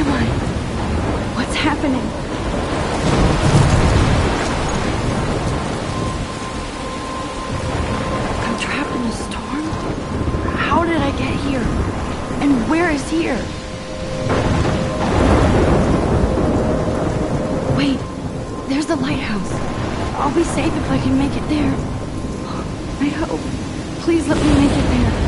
am I? What's happening? I'm trapped in a storm? How did I get here? And where is here? Wait, there's the lighthouse. I'll be safe if I can make it there. I hope. Please let me make it there.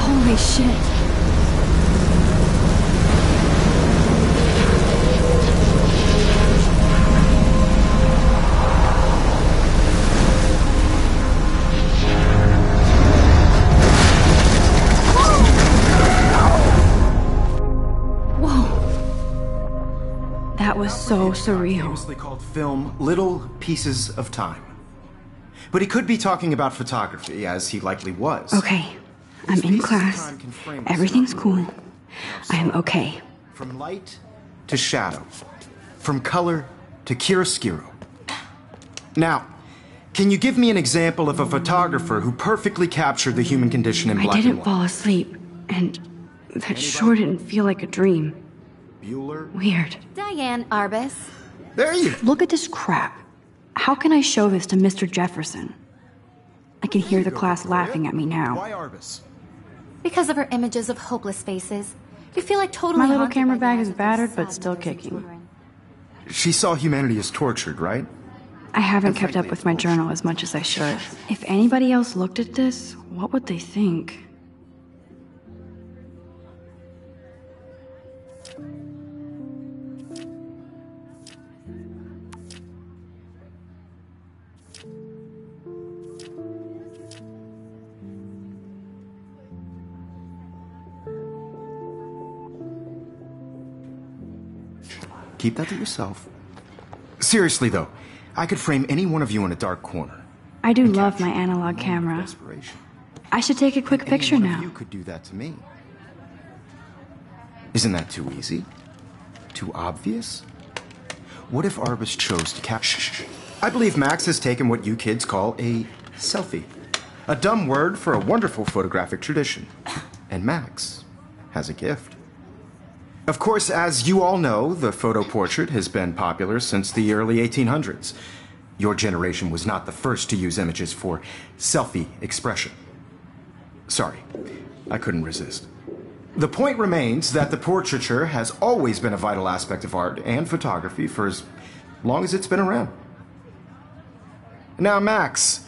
Holy shit. That was so surreal. Famously called film Little Pieces of Time. But he could be talking about photography, as he likely was. Okay, I'm in class. Everything's cool. I'm okay. From light to shadow. From color to chiaroscuro. Now, can you give me an example of a photographer who perfectly captured the human condition in black and white? I didn't fall asleep, and that sure didn't feel like a dream. Bueller? Weird. Diane Arbus. There you... Look at this crap. How can I show this to Mr. Jefferson? I can hear the class laughing at me now. Why Arbus? Because of her images of hopeless faces. You feel like totally My little haunted camera by the bag eyes is of those battered, sad but still mothers and kicking. children. She saw humanity as tortured, right? I haven't kept up with my journal as much as I should. If anybody else looked at this, what would they think? Keep that to yourself. Seriously, though, I could frame any one of you in a dark corner. I do love my analog camera. Desperation. I should take a quick picture Any one of now. you could do that to me. Isn't that too easy? Too obvious? What if Arbus chose to capture... I believe Max has taken what you kids call a selfie. A dumb word for a wonderful photographic tradition. And Max has a gift. Of course, as you all know, the photo portrait has been popular since the early 1800s. Your generation was not the first to use images for selfie expression. Sorry, I couldn't resist. The point remains that the portraiture has always been a vital aspect of art and photography for as long as it's been around. Now, Max,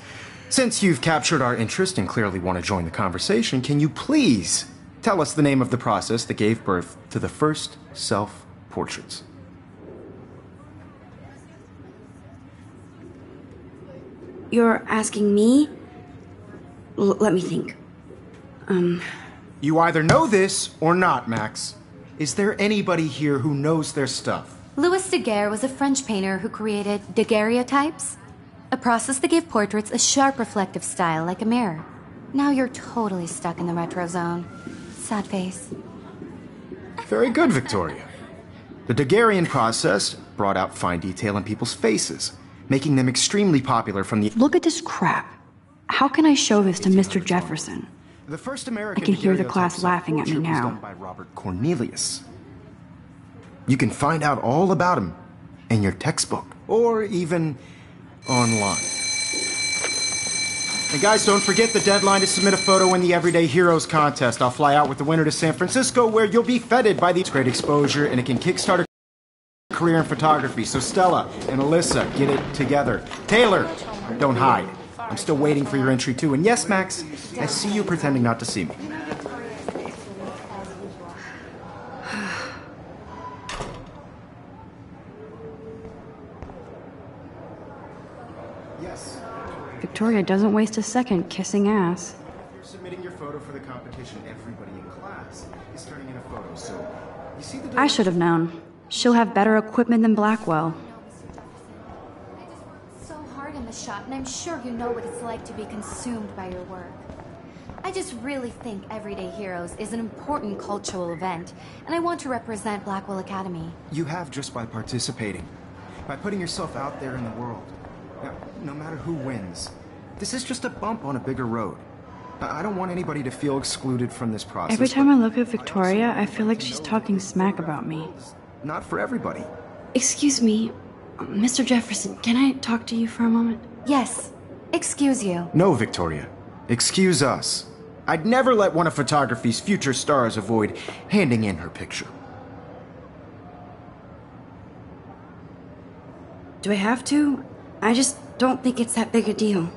since you've captured our interest and clearly want to join the conversation, can you please tell us the name of the process that gave birth to the first self-portraits? You're asking me? Let me think. You either know this or not, Max. Is there anybody here who knows their stuff? Louis Daguerre was a French painter who created daguerreotypes, a process that gave portraits a sharp reflective style like a mirror. Now you're totally stuck in the retro zone. Sad face. Very good, Victoria. The Daguerrean process brought out fine detail in people's faces, making them extremely popular from the... Look at this crap. How can I show this to Mr. Jefferson? The first American I can hear the daguerreotype class laughing at me self-portrait was now. done by Robert Cornelius. You can find out all about him in your textbook, or even online. And guys, don't forget the deadline to submit a photo in the Everyday Heroes contest. I'll fly out with the winner to San Francisco, where you'll be feted by the great exposure, and it can kickstart a career in photography. So Stella and Alyssa, get it together. Taylor, don't hide. I'm still waiting for your entry too. And yes, Max, I see you pretending not to see me. Victoria doesn't waste a second kissing ass. If you're submitting your photo for the competition, everybody in class is turning in a photo, so you see the I should have known. She'll have better equipment than Blackwell. I just worked so hard in the shop, and I'm sure you know what it's like to be consumed by your work. I just really think Everyday Heroes is an important cultural event, and I want to represent Blackwell Academy. You have just by participating, by putting yourself out there in the world. Now, no matter who wins, this is just a bump on a bigger road. I don't want anybody to feel excluded from this process. Every time I look at Victoria, I feel like she's talking smack about me. Not for everybody. Excuse me, Mr. Jefferson, can I talk to you for a moment? Yes, excuse you. No, Victoria. Excuse us. I'd never let one of photography's future stars avoid handing in her picture. Do I have to? I just don't think it's that big a deal.